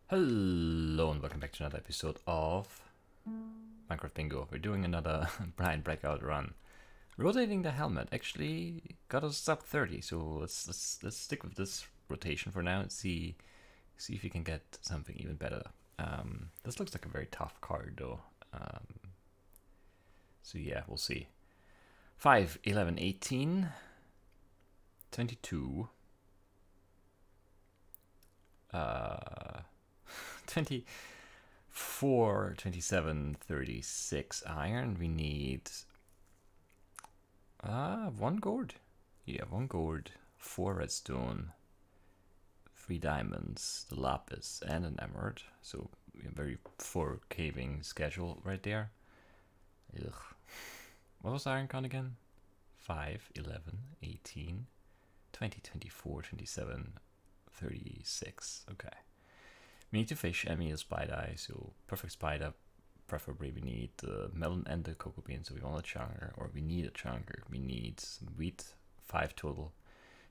Hello and welcome back to another episode of Minecraft Bingo. We're doing another blind Blackout run. Rotating the helmet actually got us sub 30, so let's stick with this rotation for now and see if we can get something even better. This looks like a very tough card though. So yeah, we'll see. 5, 11, 18, 22. 24, 27, 36 iron. We need 1 gold. Yeah, 1 gold, 4 redstone, 3 diamonds, the lapis, and an emerald. So a very full caving schedule right there. Ugh. What was iron count again? 5, 11, 18, 20, 24, 27, 36. Okay. We need to fish and we need a spider, so perfect spider. Preferably we need the melon and the cocoa bean, so we want a chunker, or we need a chunker. We need some wheat, 5 total.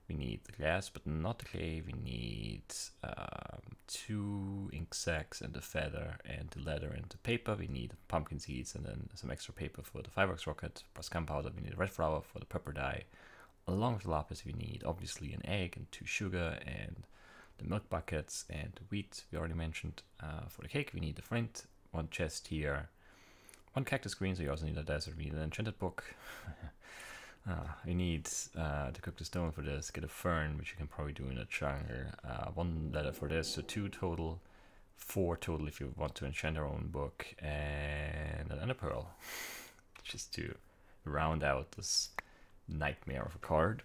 We need the glass, but not the clay. We need 2 ink sacks and the feather and the leather and the paper. We need pumpkin seeds and then some extra paper for the fireworks rocket, plus gunpowder. We need red flour for the pepper dye. Along with the lapis, we need obviously an egg and 2 sugar and the milk buckets and the wheat we already mentioned. For the cake we need the flint, 1 chest here, 1 cactus green, so you also need a desert, we need an enchanted book. We need to cook the stone for this, get a fern, which you can probably do in a chunker, 1 leather for this, so 2 total, 4 total if you want to enchant your own book, and an ender pearl, just to round out this nightmare of a card.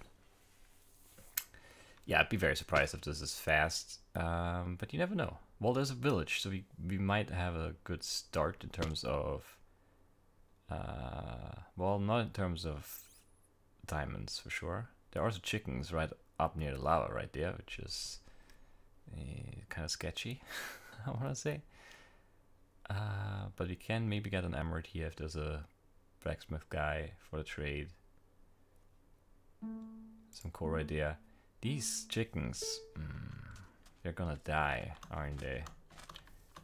Yeah, I'd be very surprised if this is fast, but you never know. Well, there's a village, so we might have a good start in terms of, well, not in terms of diamonds for sure. There are also chickens right up near the lava right there, which is kind of sketchy, I want to say. But we can maybe get an emerald here if there's a blacksmith guy for the trade. Some coal right there. These chickens, they're gonna die, aren't they?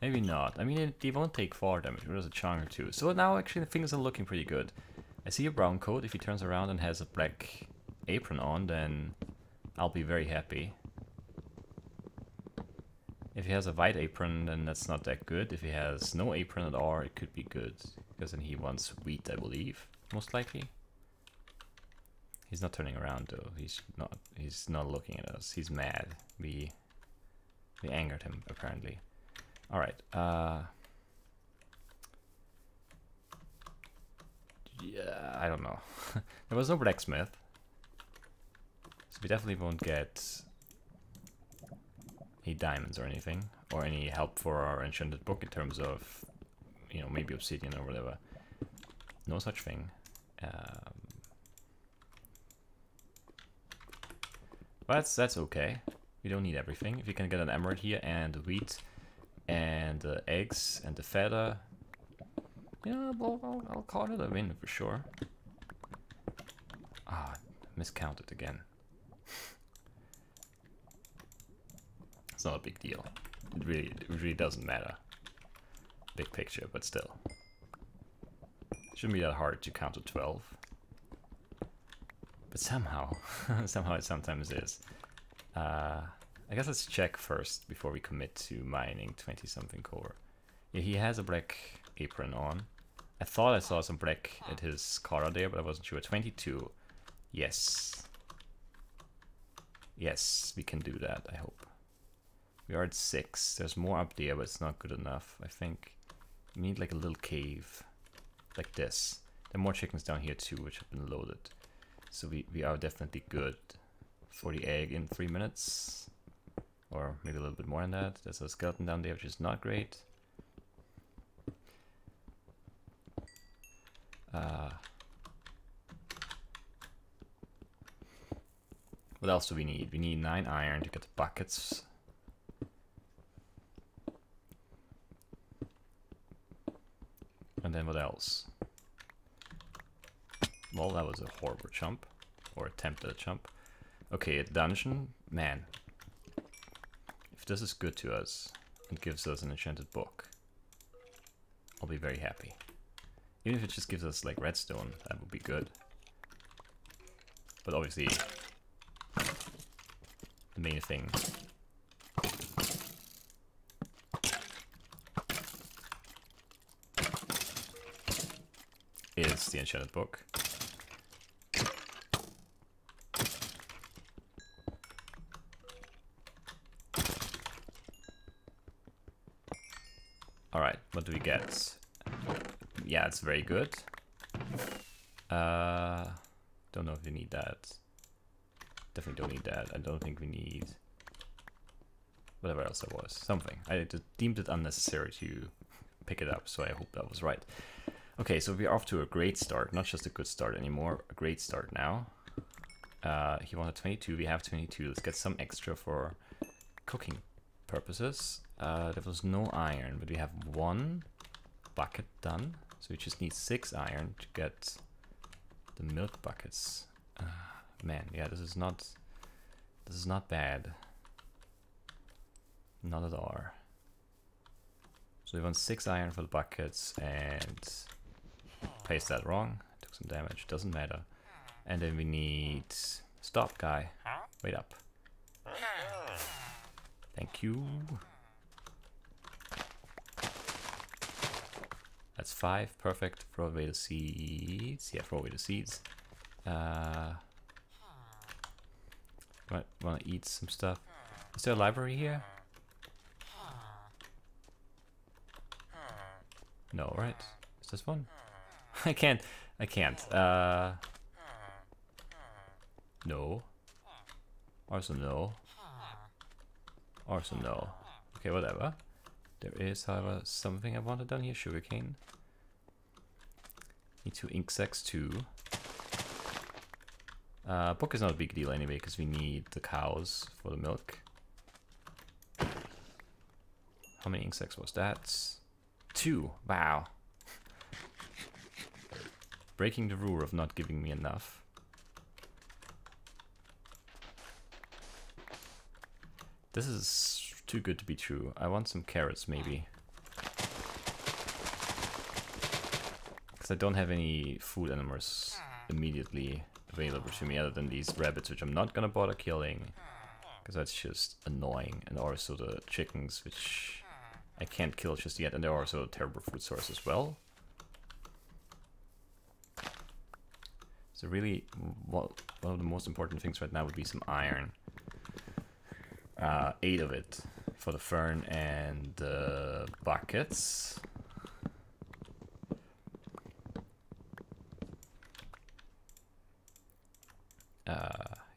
Maybe not. I mean, they won't take 4 damage, but there's a chunk or 2. So now actually things are looking pretty good. I see a brown coat. If he turns around and has a black apron on, then I'll be very happy. If he has a white apron, then that's not that good. If he has no apron at all, it could be good. Because then he wants wheat, I believe, most likely. He's not turning around though. He's not looking at us. He's mad. We angered him apparently. All right. Yeah, I don't know. There was no blacksmith, so we definitely won't get any diamonds or anything, or any help for our enchanted book in terms of, you know, maybe obsidian or whatever. No such thing. But that's okay. We don't need everything. If you can get an emerald here and the wheat and the eggs and the feather, yeah, well, I'll call it a win for sure. Ah, miscounted again. It's not a big deal. It really doesn't matter. Big picture, but still. Shouldn't be that hard to count to 12. But somehow, somehow it sometimes is. I guess let's check first before we commit to mining 20-something core. Yeah, he has a black apron on. I thought I saw some black at his collar there, but I wasn't sure. 22. Yes. Yes, we can do that, I hope. We are at 6. There's more up there, but it's not good enough. I think we need like a little cave like this. There are more chickens down here too, which have been loaded. So we are definitely good for the egg in 3 minutes. Or maybe a little bit more than that. There's a skeleton down there, which is not great. What else do we need? We need 9 iron to get the buckets. And then what else? Well, that was a horrible jump. Or attempt at a jump. Okay, a dungeon. Man. If this is good to us, and gives us an enchanted book, I'll be very happy. Even if it just gives us like redstone, that would be good. But obviously, the main thing is the enchanted book. Alright, what do we get? Yeah, it's very good. Don't know if we need that. Definitely don't need that. I don't think we need whatever else there was. Something. I just deemed it unnecessary to pick it up, so I hope that was right. Okay, so we're off to a great start. Not just a good start anymore, a great start now. He wanted 22, we have 22. Let's get some extra for cooking purposes. There was no iron, but we have 1 bucket done. So we just need 6 iron to get the milk buckets. Man, yeah, this is not bad. Not at all. So we want 6 iron for the buckets, and placed that wrong. Took some damage, doesn't matter. And then we need... Stop, guy. Wait up. Thank you. That's 5, perfect. Throw away the seeds. Yeah, throw away the seeds. Want to eat some stuff. Is there a library here? No, right? Is this one? I can't. No. Also no. Also no. Okay, whatever. There is, however, something I wanted down here. Sugarcane. Need 2 ink sacs too. Book is not a big deal anyway, because we need the cows for the milk. How many ink sacs was that? 2. Wow. Breaking the rule of not giving me enough. This is too good to be true. I want some carrots, maybe. Because I don't have any food animals immediately available to me other than these rabbits, which I'm not gonna bother killing. Because that's just annoying. And also the chickens, which I can't kill just yet. And they're also a terrible food source as well. So really, one of the most important things right now would be some iron. 8 of it for the fern and the buckets.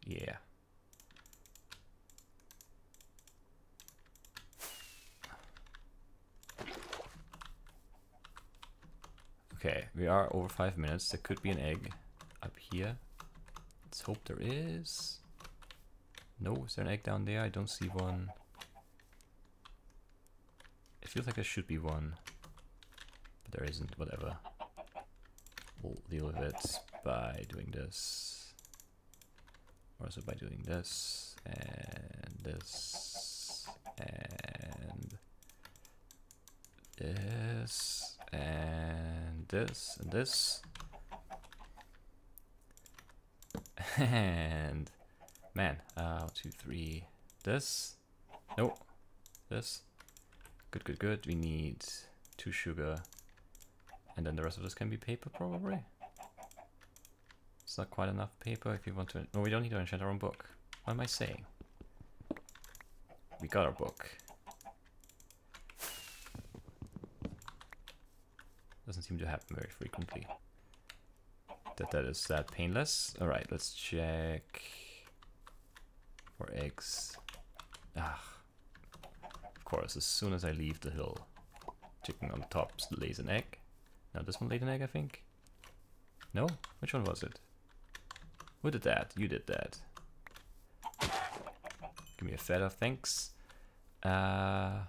Yeah. Okay, we are over 5 minutes. There could be an egg up here. Let's hope there is. No, is there an egg down there? I don't see one. It feels like there should be one, but there isn't. Whatever. We'll deal with it by doing this. Also by doing this, and this, and this, and this, and this. And man, 1, 2, 3. This. No. This. Good, good, good. We need 2 sugar. And then the rest of this can be paper, probably. It's not quite enough paper if you want to... No, we don't need to enchant our own book. What am I saying? We got our book. Doesn't seem to happen very frequently. That is that painless. Alright, let's check for eggs. Ah, of course, as soon as I leave the hill, chicken on top lays an egg. Now this one laid an egg, I think. No? Which one was it? Who did that? You did that. Give me a feather, thanks. Did I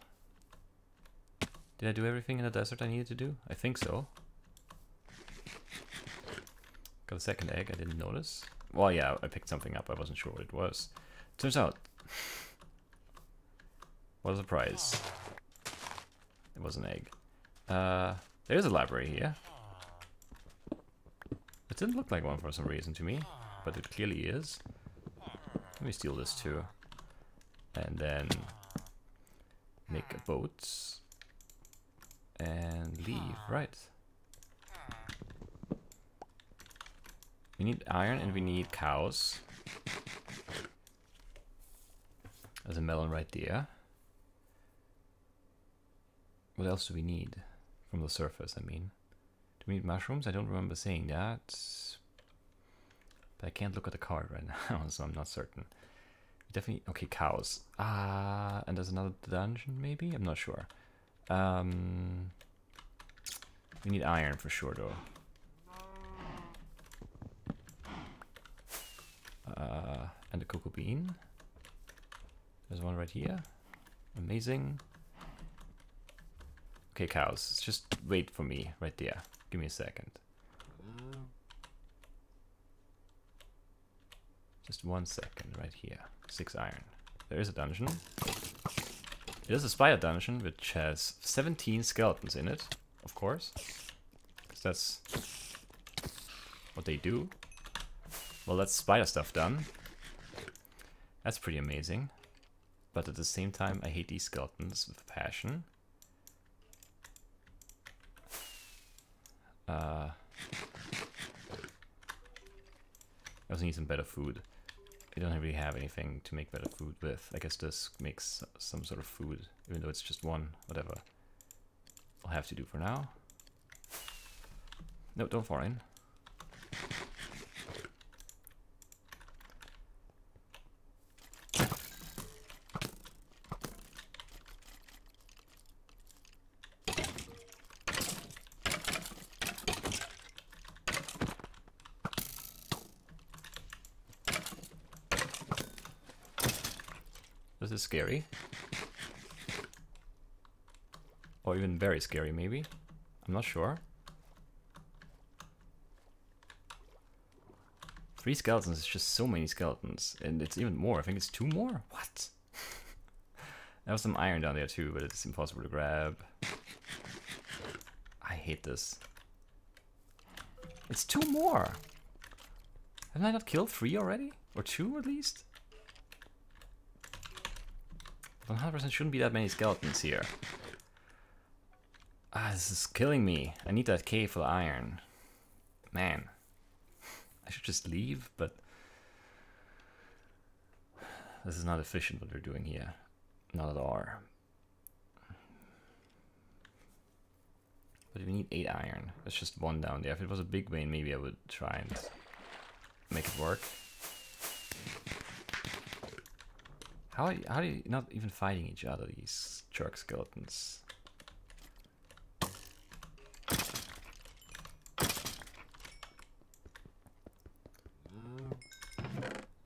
do everything in the desert I needed to do? I think so. Got a second egg, I didn't notice. Well, yeah, I picked something up, I wasn't sure what it was. Turns out, what a surprise. It was an egg. There's a library here. It didn't look like one for some reason to me, but it clearly is. Let me steal this too. And then make a boat. And leave, right. We need iron and we need cows. There's a melon right there. What else do we need from the surface, I mean? Do we need mushrooms? I don't remember saying that. But I can't look at the card right now, so I'm not certain. Definitely, okay, cows. And there's another dungeon, maybe? I'm not sure. We need iron for sure, though. And a cocoa bean. There's one right here. Amazing. Okay, cows, just wait for me right there. Give me a second. Just 1 second right here. 6 iron. There is a dungeon. It is a spider dungeon which has 17 skeletons in it, of course. Because that's what they do. Well, that's spider stuff done. That's pretty amazing. But at the same time, I hate these skeletons with passion. I also need some better food. I don't really have anything to make better food with. I guess this makes some sort of food, even though it's just one, whatever. I'll have to do for now. No, don't fall in. This is scary. Or even very scary, maybe. I'm not sure. 3 skeletons is just so many skeletons. And it's even more. I think it's 2 more? What? There was some iron down there too, but it's impossible to grab. I hate this. It's 2 more! Haven't I not killed 3 already? Or 2 at least? 100% shouldn't be that many skeletons here. This is killing me. I need that cave for iron. Man. I should just leave, but this is not efficient what we're doing here. Not at all. But we need 8 iron. That's just 1 down there. If it was a big vein, maybe I would try and make it work. How are you not even fighting each other, these jerk skeletons?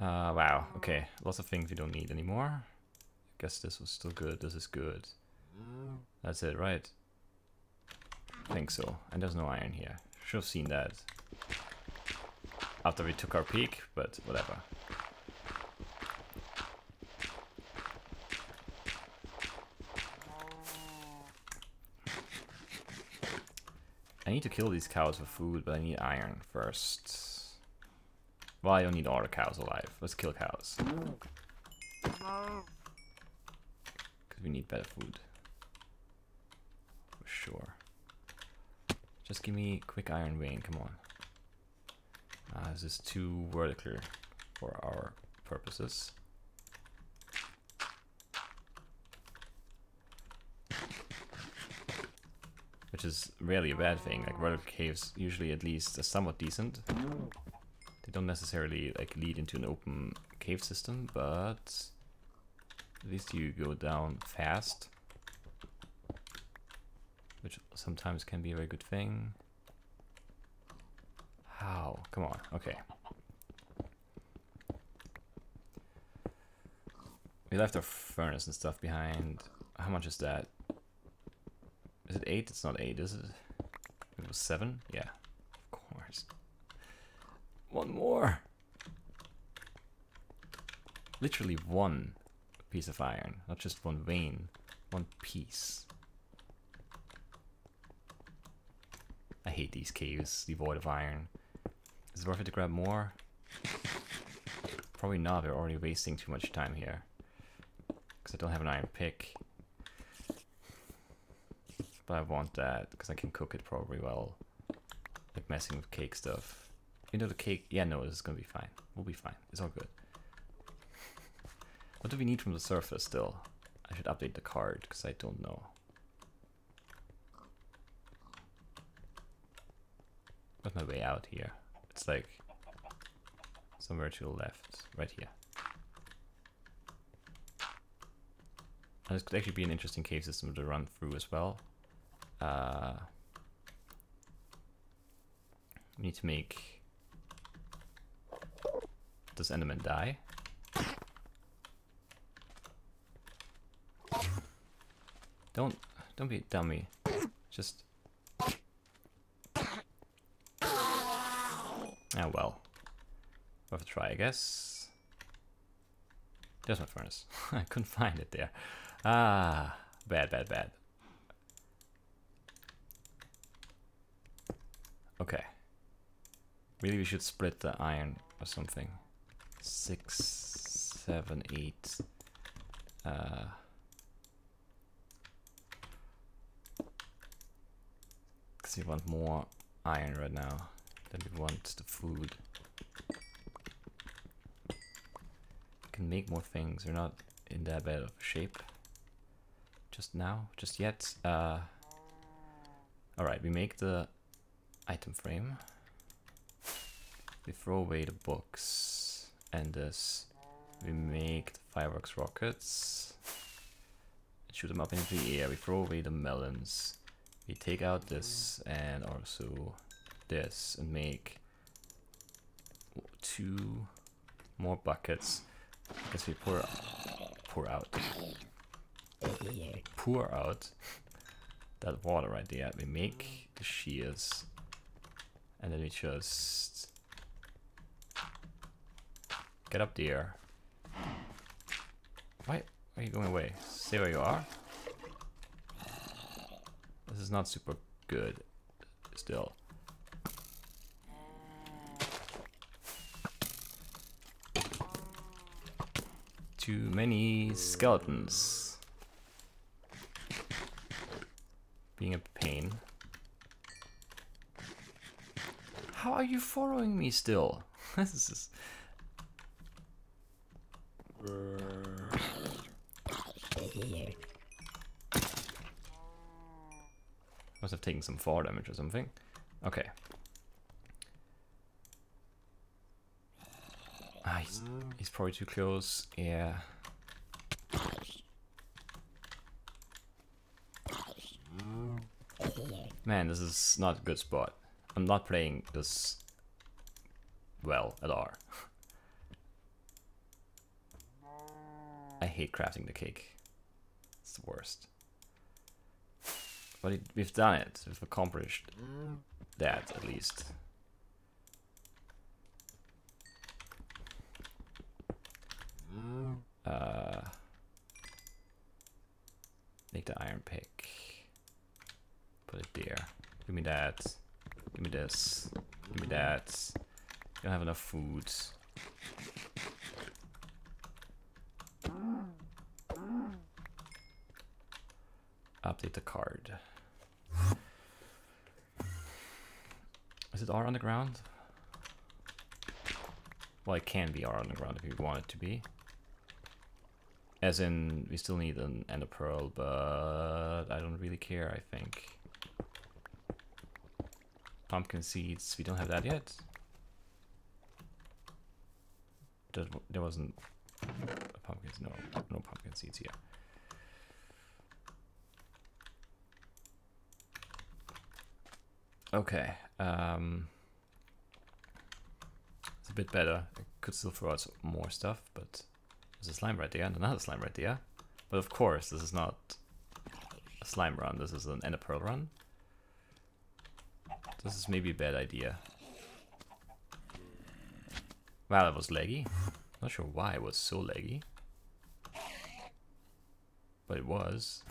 Wow, okay. Lots of things we don't need anymore. Guess this was still good. This is good. That's it, right? I think so. And there's no iron here. Should have seen that after we took our peek, but whatever. I need to kill these cows for food, but I need iron first. Well, I don't need all the cows alive. Let's kill cows. Because we need better food. For sure. Just give me quick iron vein, come on. This is too vertical for our purposes. Which is rarely a bad thing. Like vertical caves usually at least are somewhat decent. They don't necessarily like lead into an open cave system, but at least you go down fast, which sometimes can be a very good thing. How? Come on. Okay. We left our furnace and stuff behind. How much is that? Is it 8? It's not 8, is it? It was 7? Yeah, of course. 1 more! Literally 1 piece of iron, not just 1 vein. 1 piece. I hate these caves devoid of iron. Is it worth it to grab more? Probably not, we're already wasting too much time here. Because I don't have an iron pick. But I want that, because I can cook it probably well. Like messing with cake stuff. You know the cake, yeah, no, this is gonna be fine. We'll be fine, it's all good. What do we need from the surface still? I should update the card, because I don't know. What's my way out here? It's like somewhere to the left, right here. And this could actually be an interesting cave system to run through as well. We need to make... Does Enderman die? Don't be a dummy. Just... Ah well. Worth a try, I guess. There's my furnace. I couldn't find it there. Ah, bad, bad, bad. Okay. Really, we should split the iron or something. 6, 7, 8. Because we want more iron right now than we want the food. We can make more things. We're not in that bad of a shape. Just now, just yet. Alright, we make the item frame. We throw away the books and this. We make the fireworks rockets. Shoot them up into the air. We throw away the melons. We take out this and also this and make 2 more buckets. I guess we pour out that water right there. We make the shears and then we just get up there. Why are you going away? Stay where you are. This is not super good still. Too many skeletons. Being a pain. How are you following me still? This is... Must have taken some fall damage or something. Okay. Ah, he's probably too close. Yeah. Man, this is not a good spot. I'm not playing this well at all. I hate crafting the cake. It's the worst. But we've done it. We've accomplished that at least. Make the iron pick. Put it there. Give me that. Give me this. Give me that. Don't have enough food. Update the card. Is it R on the ground? Well, it can be R on the ground if you want it to be. As in, we still need an ender pearl, but I don't really care, I think. Pumpkin seeds, we don't have that yet. There wasn't a pumpkin, no pumpkin seeds here. Okay, it's a bit better. I could still throw out some more stuff, but there's a slime right there and another slime right there. But of course, this is not a slime run, this is an ender pearl run. This is maybe a bad idea. Wow, that was laggy. Not sure why it was so laggy. But it was.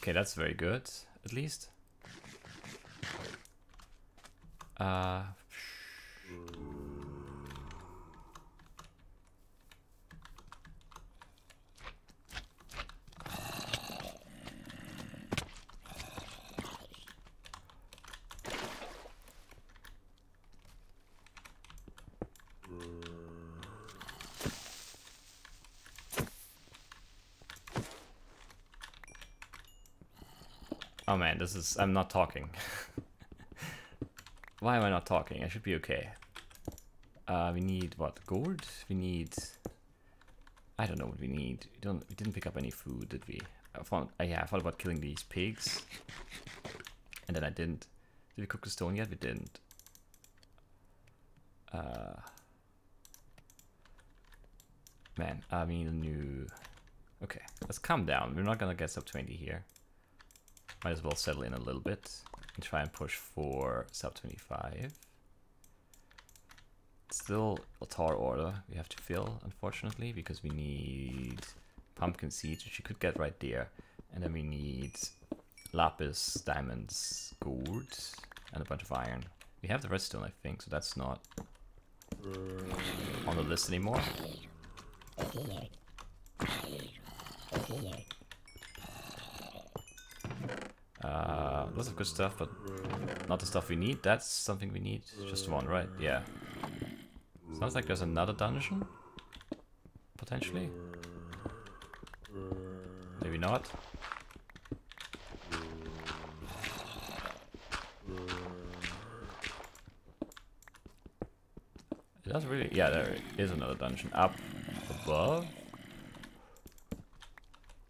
Okay, that's very good, at least. Oh man, this is... I'm not talking. Why am I not talking? I should be okay. We need, what, gold? We need... I don't know what we need. We didn't pick up any food, did we? Yeah, I thought about killing these pigs. And then I didn't. Did we cook the stone yet? We didn't. Man, I mean a new... Okay, let's calm down. We're not gonna get sub 20 here. Might as well settle in a little bit and try and push for sub 25. Still a tall order we have to fill, unfortunately, because we need pumpkin seeds, which you could get right there. And then we need lapis, diamonds, gold, and a bunch of iron. We have the redstone, I think, so that's not on the list anymore. Lots of good stuff, but not the stuff we need. That's something we need. Just one, right? Yeah. Sounds like there's another dungeon. Potentially. Maybe not. It doesn't really... Yeah, there is another dungeon up above.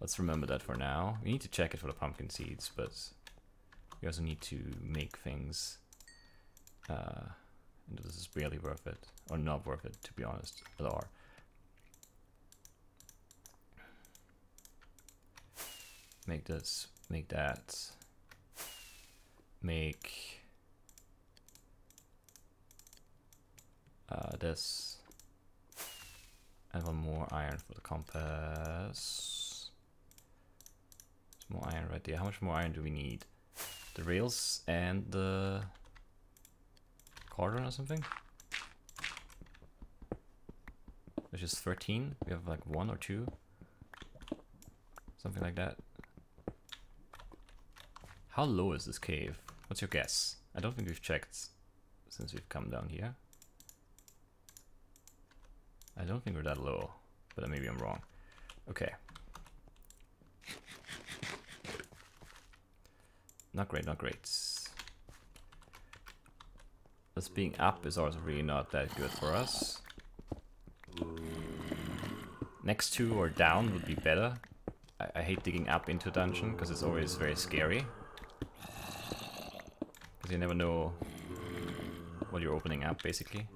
Let's remember that for now. We need to check it for the pumpkin seeds, but we also need to make things. And this is barely worth it, or not worth it, to be honest, at all. Make this, make that, make this, and one more iron for the compass. There's more iron right there. How much more iron do we need? The rails and the cauldron or something? There's just 13. We have like 1 or 2. Something like that. How low is this cave? What's your guess? I don't think we've checked since we've come down here. I don't think we're that low, but maybe I'm wrong. Okay. Not great, not great. This being up is also really not that good for us. Next to or down would be better. I hate digging up into a dungeon because it's always very scary. Because you never know what you're opening up, basically.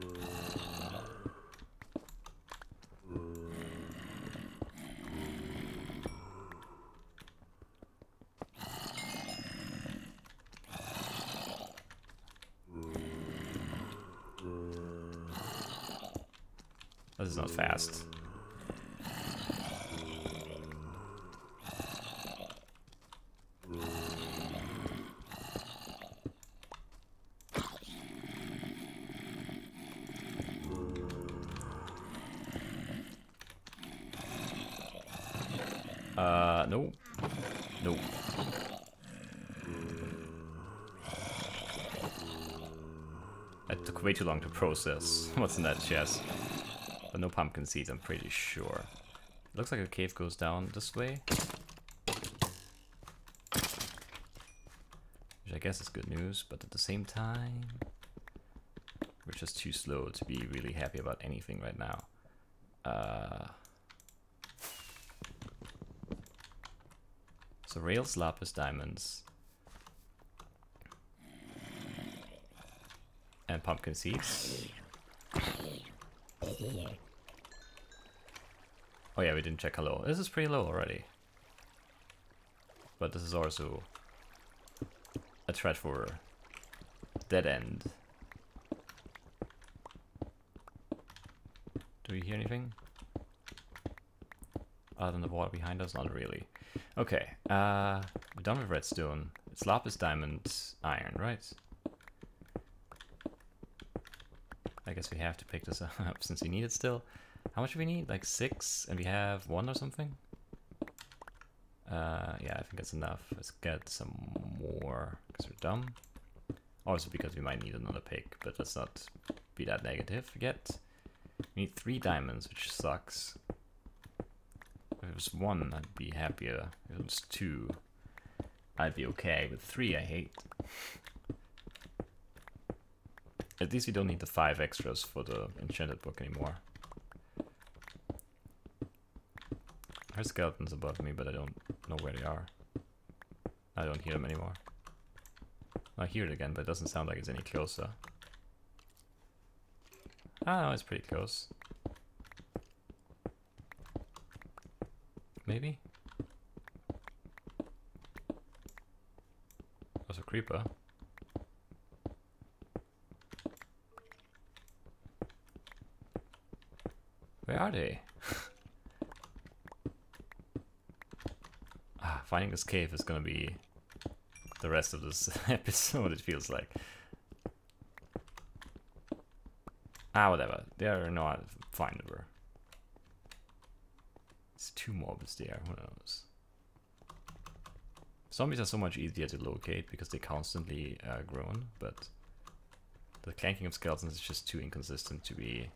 This is not fast. No. No. That took way too long to process. What's in that chest? But no pumpkin seeds, I'm pretty sure. It looks like a cave goes down this way. Which I guess is good news, but at the same time, we're just too slow to be really happy about anything right now. So rails, lapis, diamonds, and pumpkin seeds. Oh yeah, we didn't check how low. This is pretty low already. But this is also a threat for dead end. Do we hear anything? Other than the water behind us? Not really. Okay, We're done with redstone. It's lapis, diamond, iron, right? I guess we have to pick this up since we need it still. How much do we need? Like 6, and we have 1 or something? Yeah, I think that's enough. Let's get some more, because we're dumb. Also because we might need another pick, but let's not be that negative yet. We need 3 diamonds, which sucks. If it was 1, I'd be happier. If it was 2, I'd be okay. But 3, I hate. At least we don't need the 5 extras for the enchanted book anymore. There's skeletons above me, but I don't know where they are. I don't hear them anymore. I hear it again, but it doesn't sound like it's any closer. Ah, no, it's pretty close. Maybe? There's a creeper. Where are they? Finding this cave is gonna be the rest of this episode, it feels like. Whatever. They are not findable. It's 2 mobs there, who knows? Zombies are so much easier to locate because they constantly groan, but the clanking of skeletons is just too inconsistent to be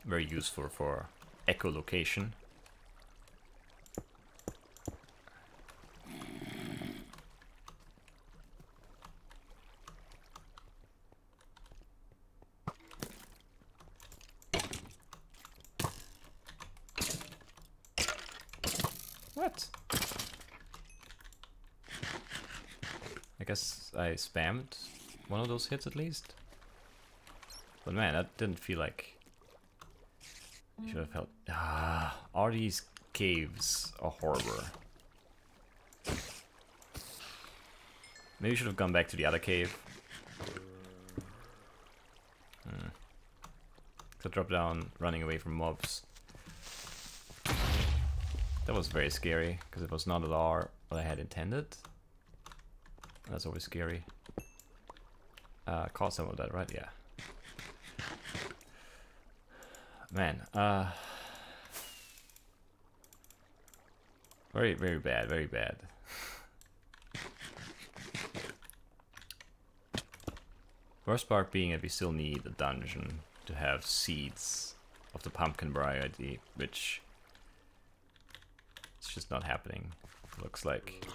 very useful for echolocation. What? I guess I spammed one of those hits at least. But man, that didn't feel like... You should have helped. All these caves are horrible. Maybe you should have gone back to the other cave. So drop down, running away from mobs. That was very scary, because it was not at all what I had intended. That's always scary. Caught some of that, right? Yeah. Man, very, very bad, very bad. Worst part being that we still need a dungeon to have seeds of the pumpkin variety, which it's just not happening, looks like.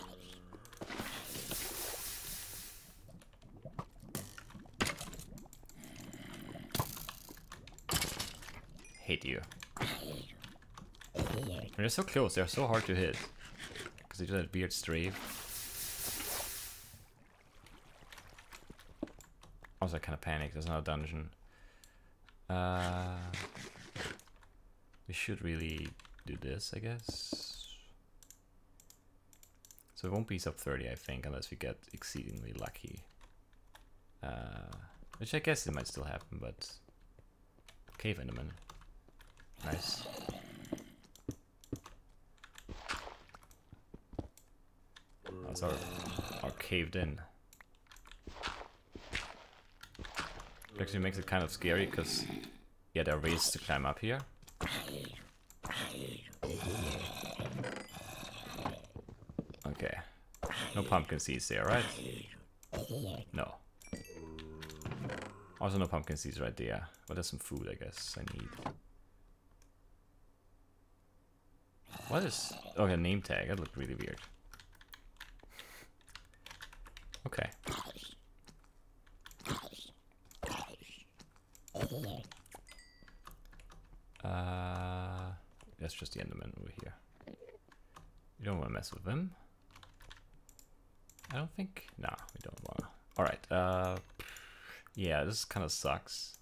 Hate you. They're so close, they're so hard to hit. Because they do that weird strafe. Also, I kind of panicked, there's not a dungeon. We should really do this, I guess. So it won't be sub 30, I think, unless we get exceedingly lucky. Which I guess it might still happen, but... Cave Enderman. Nice. That's our caved in. It actually makes it kind of scary because, yeah, there are ways to climb up here. Okay. No pumpkin seeds there, right? No. Also no pumpkin seeds right there. But there's some food, I guess, I need. What is... Okay, name tag. That looked really weird. Okay. That's just the Enderman over here. You don't want to mess with him. I don't think... Nah, we don't want to. Alright, yeah, this kind of sucks.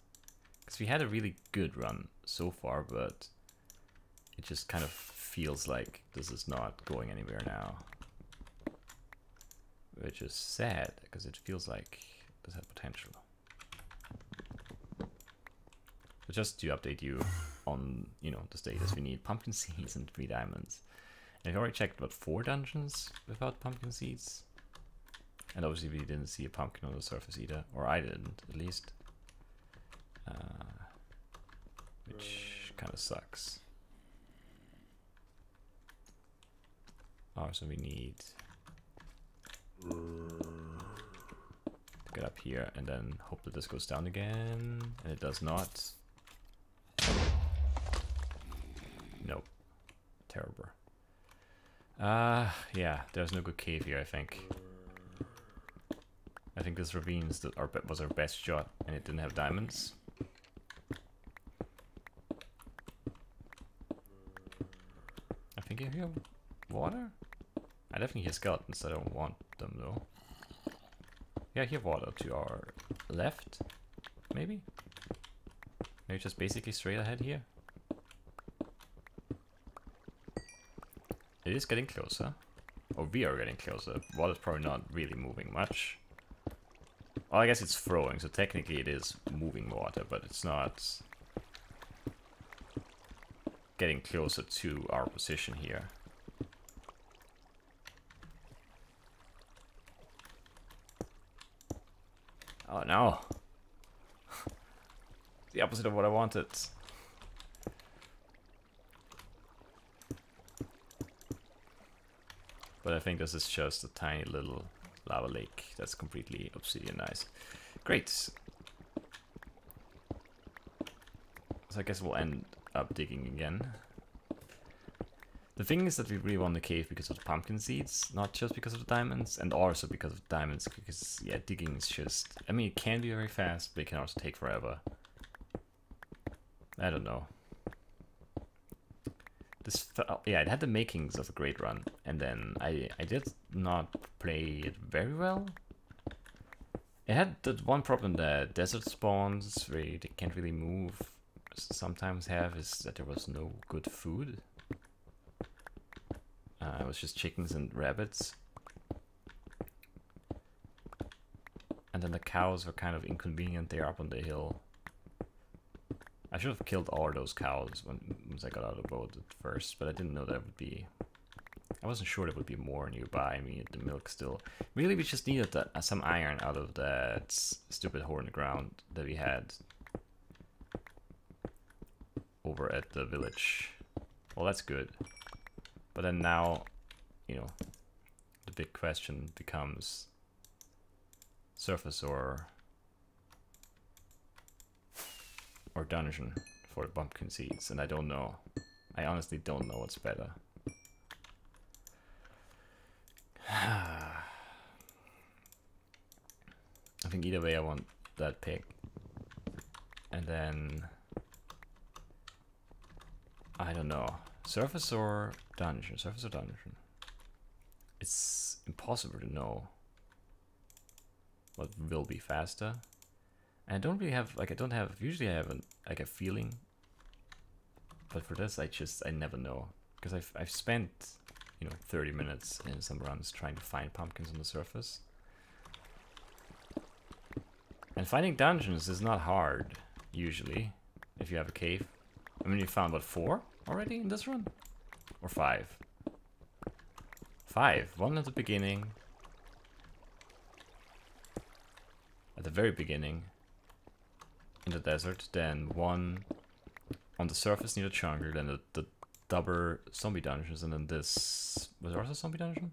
Because we had a really good run so far, but... It just kind of feels like this is not going anywhere now. Which is sad, because it feels like this had potential. But just to update you on, you know, the status, we need pumpkin seeds and 3 diamonds. I've already checked about 4 dungeons without pumpkin seeds. And obviously we didn't see a pumpkin on the surface either. Or I didn't, at least. Which kind of sucks. Oh, so we need to get up here and then hope that this goes down again. And it does not. Nope. Terrible. Yeah, there's no good cave here, I think. I think this ravine was our best shot, and it didn't have diamonds. I think I hear water? I definitely hear skeletons, I don't want them though. Yeah, I hear water to our left, maybe? Maybe just basically straight ahead here? It is getting closer. Or we are getting closer. Water's probably not really moving much. Well, I guess it's throwing, so technically it is moving water, but it's not getting closer to our position here. Oh no! The opposite of what I wanted. But I think this is just a tiny little lava lake that's completely obsidianized. Great. So I guess we'll end up digging again. The thing is that we really want the cave because of the pumpkin seeds, not just because of the diamonds, and also because of the diamonds, because, yeah, digging is just... I mean, it can be very fast, but it can also take forever. I don't know. This, yeah, it had the makings of a great run, and then I did not play it very well. It had that one problem that desert spawns, where they can't really move, sometimes have, is that there was no good food. It was just chickens and rabbits. And then the cows were kind of inconvenient, they're up on the hill. I should have killed all those cows once I got out of the boat at first, but I didn't know that would be... I wasn't sure there would be more nearby. I mean, the milk still... Really, we just needed that, some iron out of that stupid hole in the ground that we had over at the village. Well, that's good. But then now, you know, the big question becomes surface or dungeon for the pumpkin seeds, and I don't know. I honestly don't know what's better. I think either way I want that pig. And then... I don't know. Surface or dungeon? Surface or dungeon? It's impossible to know what will be faster. And I don't really have, like, usually I have like a feeling. But for this, I never know. Because I've spent, you know, 30 minutes in some runs trying to find pumpkins on the surface. And finding dungeons is not hard, usually, if you have a cave. I mean, you found, what, 4 already in this run? Or 5? 5. 1 at the beginning. At the very beginning. In the desert. Then 1 on the surface near the jungle. Then the double zombie dungeons. And then this... Was there also a zombie dungeon?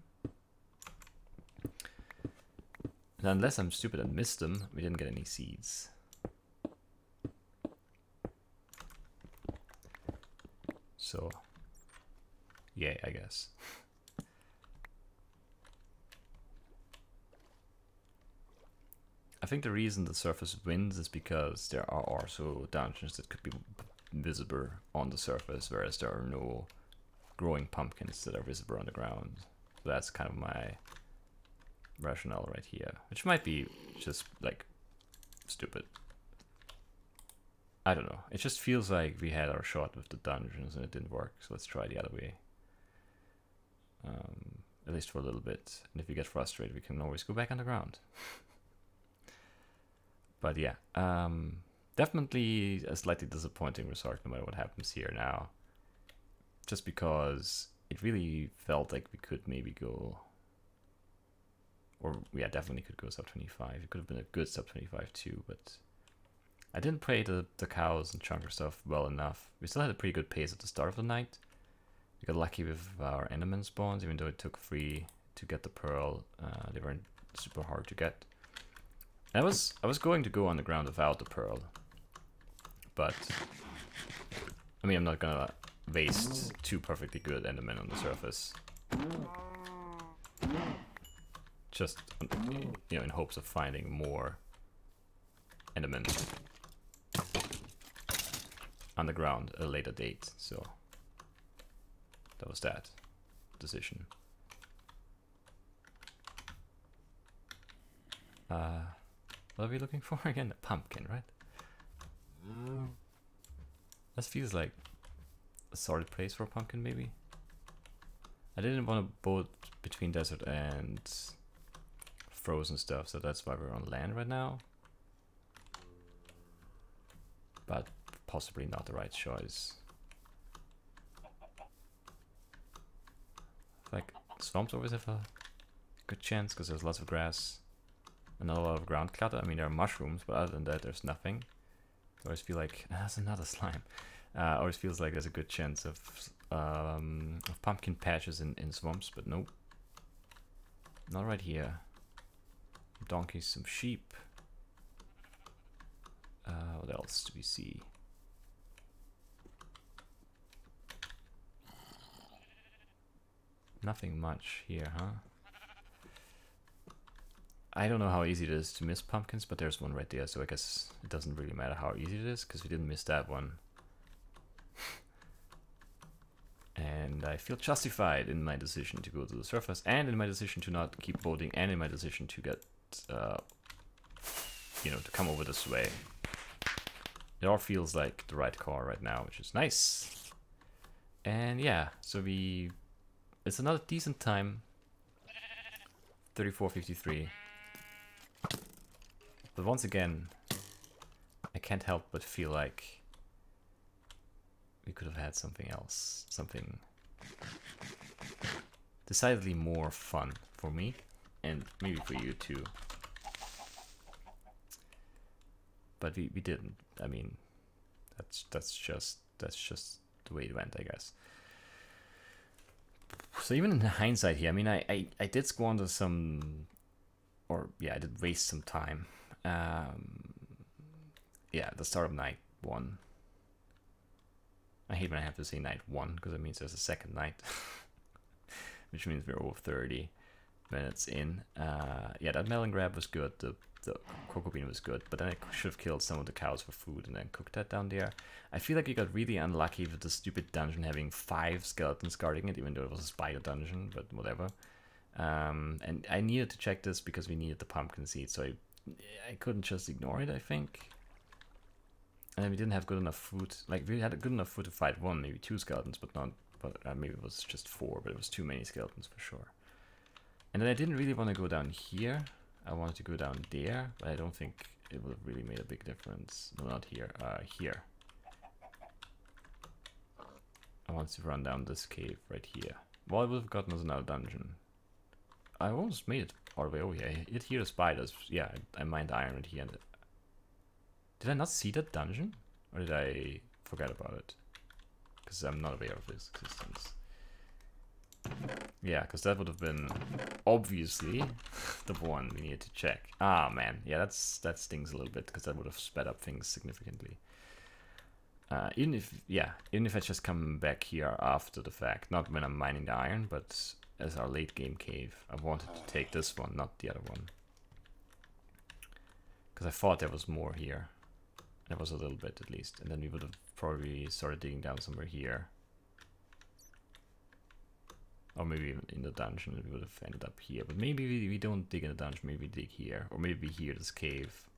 And unless I'm stupid and missed them, we didn't get any seeds. So... yeah, I guess. I think the reason the surface wins is because there are also dungeons that could be visible on the surface, whereas there are no growing pumpkins that are visible on the ground. So that's kind of my rationale right here, which might be just like stupid. I don't know. It just feels like we had our shot with the dungeons and it didn't work, so let's try the other way. At least for a little bit. And if we get frustrated, we can always go back underground. But yeah, definitely a slightly disappointing result no matter what happens here now. Just because it really felt like we could maybe go, or yeah, definitely could go sub 25. It could have been a good sub 25 too, but I didn't play the cows and chunker stuff well enough. We still had a pretty good pace at the start of the night. We got lucky with our enderman spawns, even though it took 3 to get the pearl. They weren't super hard to get. I was going to go underground without the pearl, but I mean, I'm not gonna waste 2 perfectly good endermen on the surface, just, you know, in hopes of finding more endermen underground at a later date. So that was that decision. What are we looking for again? A pumpkin, right? This feels like a solid place for a pumpkin, maybe. I didn't want to boat between desert and frozen stuff, so that's why we're on land right now. But possibly not the right choice. Like, swamps always have a good chance because there's lots of grass and not a lot of ground clutter. I mean, there are mushrooms, but other than that, there's nothing. I always feel like that's another slime. Always feels like there's a good chance of pumpkin patches in swamps, but nope, not right here. Donkeys, some sheep. What else do we see? Nothing much here, huh? I don't know how easy it is to miss pumpkins, but there's one right there, so I guess it doesn't really matter how easy it is, because we didn't miss that one. And I feel justified in my decision to go to the surface, and in my decision to not keep boating, and in my decision to get, you know, to come over this way. It all feels like the right call right now, which is nice. And yeah, so it's another decent time. 34:53. But once again, I can't help but feel like we could have had something else. Something decidedly more fun for me, and maybe for you too. But we didn't. I mean, that's just the way it went, I guess. So even in hindsight here, I mean, I did squander some, or yeah, I did waste some time. Yeah, at the start of night 1. I hate when I have to say night 1 because it means there's a second night, which means we're over 30 minutes in. Yeah, that melon grab was good. The cocoa bean was good, but then I should have killed some of the cows for food and then cooked that down there. I feel like you got really unlucky with the stupid dungeon having 5 skeletons guarding it, even though it was a spider dungeon, but whatever. And I needed to check this because we needed the pumpkin seed, so I couldn't just ignore it, I think. And then we didn't have good enough food. Like, we had good enough food to fight 1, maybe 2 skeletons, but not. But maybe it was just 4, but it was too many skeletons for sure. And then I didn't really want to go down here. I wanted to go down there, but I don't think it would have really made a big difference. No, not here. Here. I wanted to run down this cave right here. Well, I would have gotten us another dungeon. I almost made it all the way over here. It here the spiders. Yeah, I mined iron right here. Did I not see that dungeon? Or did I forget about it? Because I'm not aware of its existence. Yeah, because that would have been obviously the one we needed to check. Ah, man. Yeah, that stings a little bit because that would have sped up things significantly. Even if I just come back here after the fact, not when I'm mining the iron, but as our late game cave. I wanted to take this one, not the other one. Because I thought there was more here. There was a little bit at least. And then we would have probably started digging down somewhere here. Or maybe even in the dungeon we would have ended up here. But maybe we don't dig in the dungeon, maybe we dig here. Or maybe we hear this cave.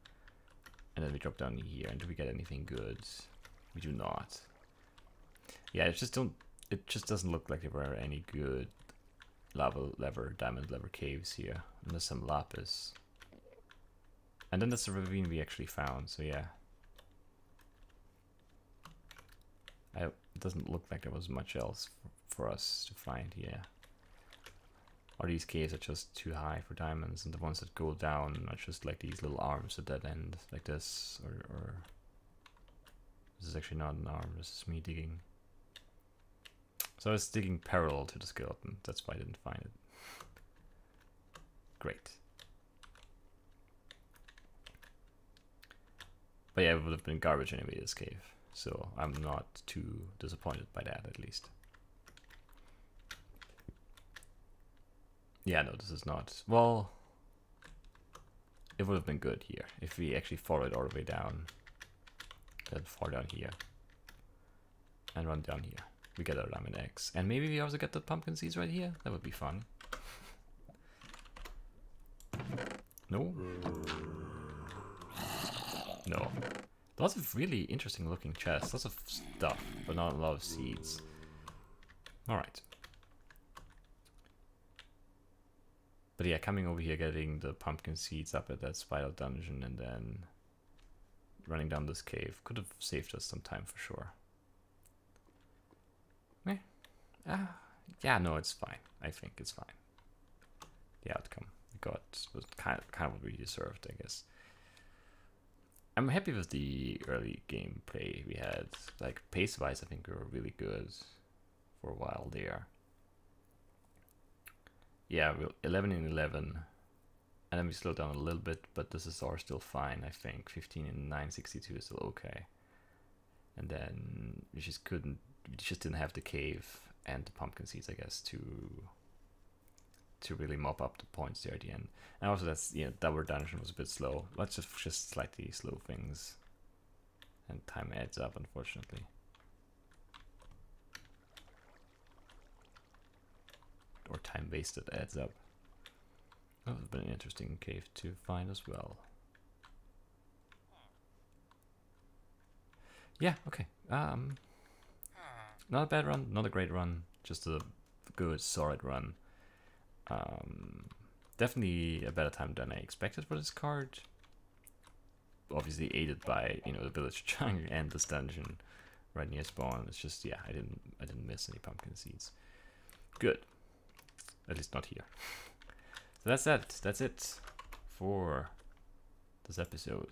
And then we drop down here. And do we get anything good? We do not. Yeah, it just doesn't look like there were any good diamond lever caves here. And there's some lapis. And then that's the ravine we actually found, so yeah. It doesn't look like there was much else for us to find here. Or these caves are just too high for diamonds, and the ones that go down are just like these little arms at that end, like this, or this is actually not an arm, this is me digging. So I was digging parallel to the skeleton, that's why I didn't find it. Great. But yeah, it would have been garbage anyway, this cave, so I'm not too disappointed by that, at least. Yeah, no, this is not. Well, it would have been good here if we actually followed all the way down, then fall down here, and run down here. We get our diamond eggs, and maybe we also get the pumpkin seeds right here. That would be fun. No? No. Lots of really interesting looking chests, lots of stuff, but not a lot of seeds. Alright. But yeah, coming over here, getting the pumpkin seeds up at that spider dungeon, and then running down this cave could have saved us some time for sure. Yeah, no, it's fine. I think it's fine. The outcome we got was kind of what we deserved, I guess. I'm happy with the early gameplay we had. Like, pace-wise, I think we were really good for a while there. Yeah, we're 11 and 11, and then we slowed down a little bit, but this is all still fine, I think. 15 and 962 is still okay. And then we just didn't have the cave and the pumpkin seeds, I guess, to really mop up the points there at the end. And also that's, you know, double dungeon was a bit slow. Let's just slightly slow things. And time adds up, unfortunately. Or time wasted adds up. That would have been an interesting cave to find as well. Yeah, okay. Not a bad run, not a great run, just a good, solid run. Definitely a better time than I expected for this card. Obviously aided by, you know, the village jungle and this dungeon right near spawn. It's just, yeah, I didn't miss any pumpkin seeds. Good. At least not here. So that's that. That's it for this episode.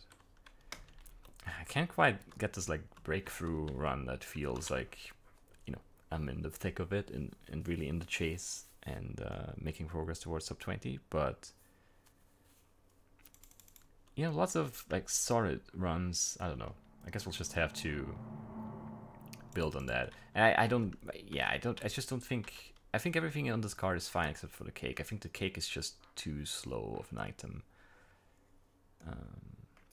I can't quite get this like breakthrough run that feels like, you know, I'm in the thick of it and really in the chase and making progress towards sub 20, but you know, lots of like solid runs. I don't know. I guess we'll just have to build on that. And I just don't think. I think everything on this card is fine except for the cake. I think the cake is just too slow of an item.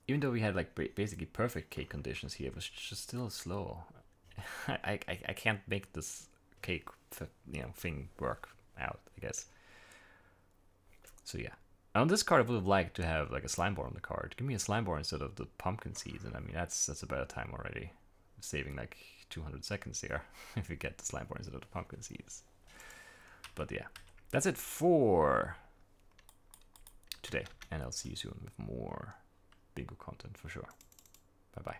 Even though we had like basically perfect cake conditions here, it was just still slow. I can't make this cake, you know, thing work out, I guess. So yeah. On this card, I would have liked to have like a slime bore on the card. Give me a slime bore instead of the pumpkin seeds, and I mean that's a better time already. Saving like 200 seconds here if we get the slime bore instead of the pumpkin seeds. But yeah, that's it for today, and I'll see you soon with more bingo content for sure. Bye bye.